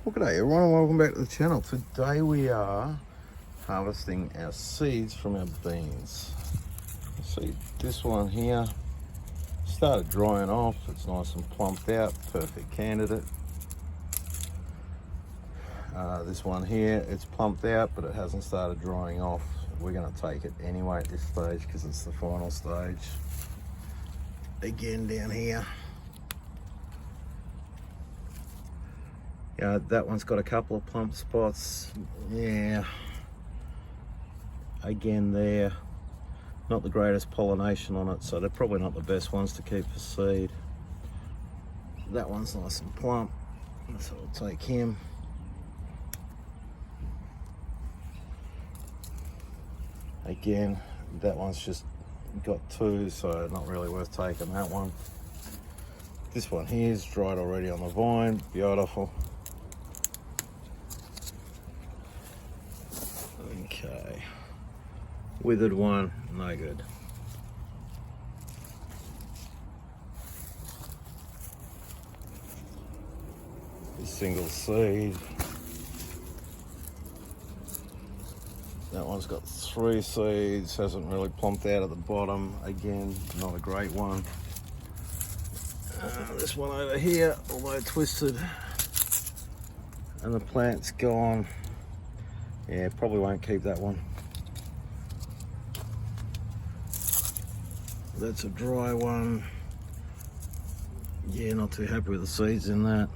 Well, g'day everyone and welcome back to the channel. Today we are harvesting our seeds from our beans. See, this one here started drying off. It's nice and plumped out, perfect candidate. This one here, it's plumped out, but it hasn't started drying off. We're going to take it anyway at this stage because it's the final stage. Again down here. Yeah, that one's got a couple of plump spots. Yeah. Again there, not the greatest pollination on it, so they're probably not the best ones to keep for seed. That one's nice and plump, so we'll take him. Again, that one's just got two, so not really worth taking that one. This one here is dried already on the vine, beautiful. Okay, withered one, no good. This single seed. That one's got 3 seeds, hasn't really plumped out at the bottom. Again, not a great one. This one over here, although twisted, and the plant's gone. Yeah, probably won't keep that one. That's a dry one. Yeah, not too happy with the seeds in that.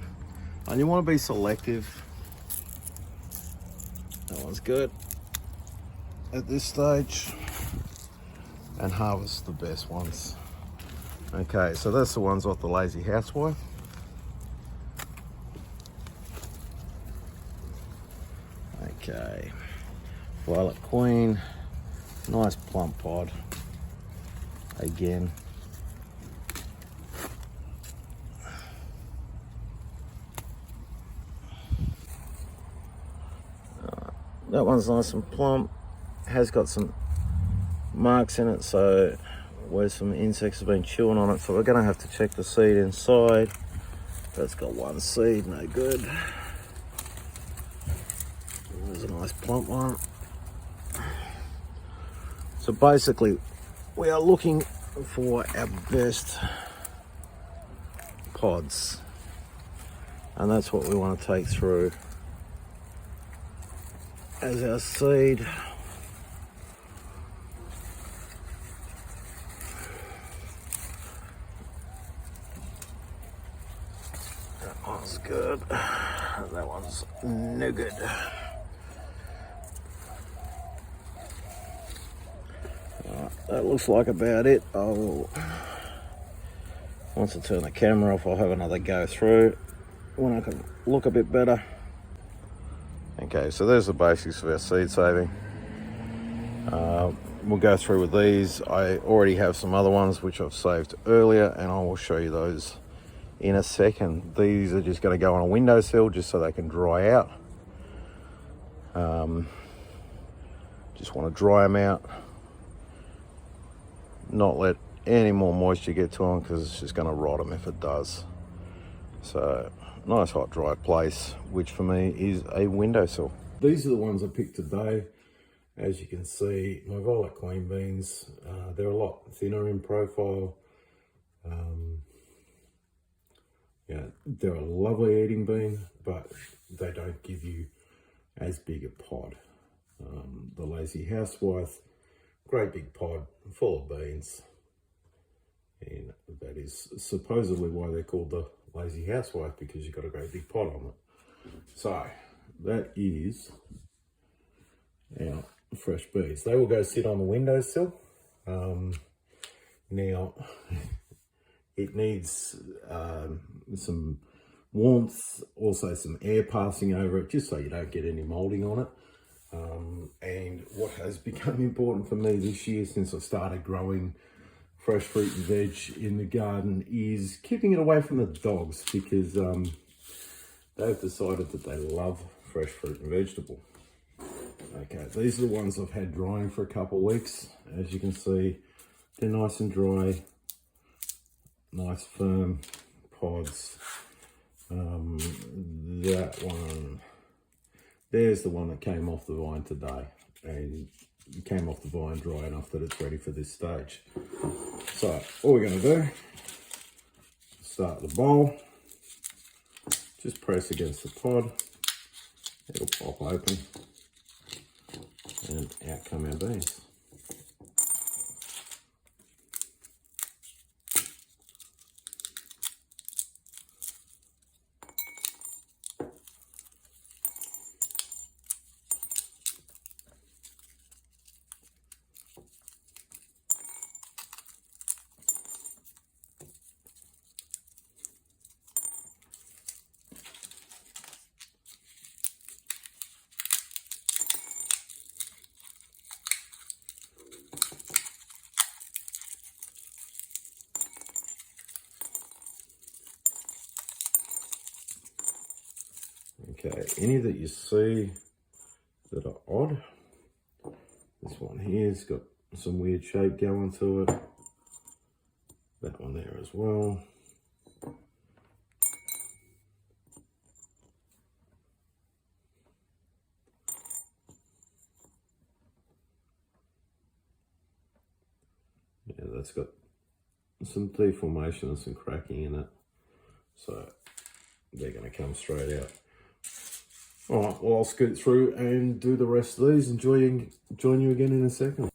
And you want to be selective. That one's good at this stage, and harvest the best ones. Okay, so that's the ones off the Lazy Housewife. Okay, Violet Queen, nice plump pod. Again, that one's nice and plump. Has got some marks in it, so where some insects have been chewing on it, so we're going to have to check the seed inside. That's got 1 seed, no good. There's a nice plump one. So basically we are looking for our best pods, and that's what we want to take through as our seed. That one's good. That one's no good. That looks like about it. Once I turn the camera off, I'll have another go through when I can look a bit better. Okay, so there's the basics of our seed saving. We'll go through with these. I already have some other ones which I've saved earlier, and I will show you those in a second. These are just going to go on a windowsill just so they can dry out. Just want to dry them out, not let any more moisture get to them because it's just going to rot them if it does. So nice hot dry place, which for me is a windowsill. These are the ones I picked today. As you can see, my Violet Queen beans, they're a lot thinner in profile. Yeah, they're a lovely eating bean, but they don't give you as big a pod. The Lazy Housewife, great big pod full of beans, and that is supposedly why they're called the Lazy Housewife, because you've got a great big pod on it. So that is our fresh beans. They will go sit on the windowsill. Now it needs some warmth, also some air passing over it, just so you don't get any molding on it. And what has become important for me this year since I started growing fresh fruit and veg in the garden is keeping it away from the dogs, because they've decided that they love fresh fruit and vegetable. Okay, these are the ones I've had drying for a couple of weeks. As you can see, they're nice and dry, nice firm pods. that one. There's the one that came off the vine today, and it came off the vine dry enough that it's ready for this stage. So all we're going to do, start the bowl, just press against the pod, it'll pop open, and out come our beans. Okay, any that you see that are odd, this one here's got some weird shape going to it, that one there as well. Yeah, that's got some deformation and some cracking in it, so they're going to come straight out. All right, well, I'll scoot through and do the rest of these and join you again in a second.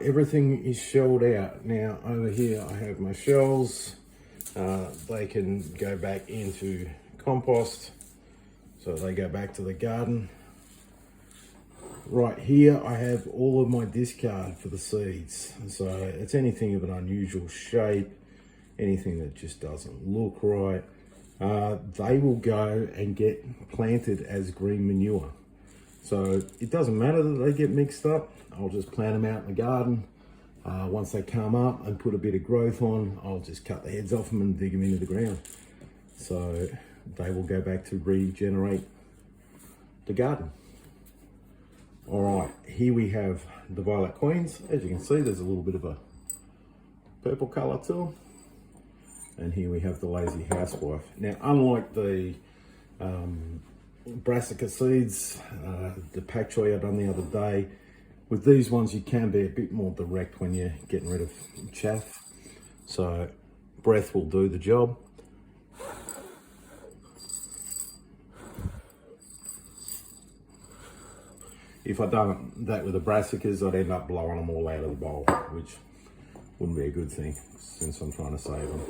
Everything is shelled out. Now over here I have my shells. They can go back into compost, so they go back to the garden. Right here I have all of my discard for the seeds, so it's anything of an unusual shape, anything that just doesn't look right. They will go and get planted as green manure, so it doesn't matter that they get mixed up. I'll just plant them out in the garden. Once they come up and put a bit of growth on, I'll just cut the heads off them and dig them into the ground, so they will go back to regenerate the garden. All right, here we have the Violet Queens. As you can see, there's a little bit of a purple color to them. And here we have the Lazy Housewife. Now, unlike the brassica seeds, the pak choi I done the other day, with these ones you can be a bit more direct when you're getting rid of chaff. So breath will do the job. If I'd done that with the brassicas, I'd end up blowing them all out of the bowl, which wouldn't be a good thing since I'm trying to save them.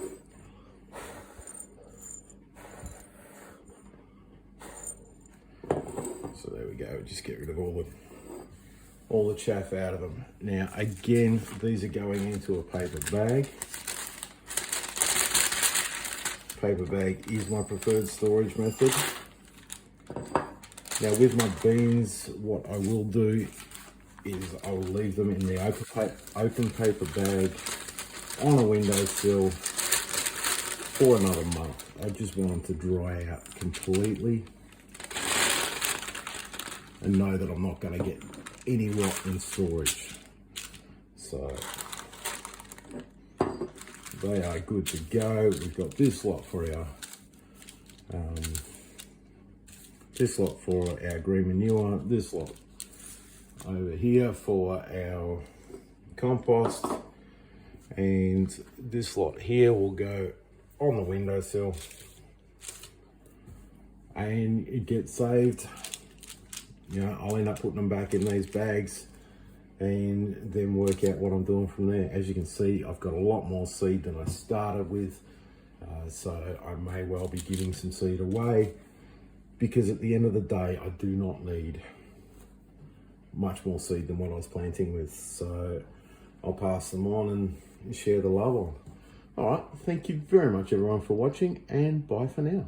So there we go, just get rid of all the chaff out of them. Now again, these are going into a paper bag. Paper bag is my preferred storage method. Now with my beans, what I will do is I will leave them in the open paper bag on a windowsill for another month. I just want them to dry out completely and know that I'm not going to get any rot in storage. So they are good to go. We've got this lot for our green manure, this lot over here for our compost, and this lot here will go on the windowsill and it gets saved. You know, I'll end up putting them back in these bags and then work out what I'm doing from there. As you can see, I've got a lot more seed than I started with, so I may well be giving some seed away, because at the end of the day, I do not need much more seed than what I was planting with. So I'll pass them on and share the love on. All right, thank you very much everyone for watching, and bye for now.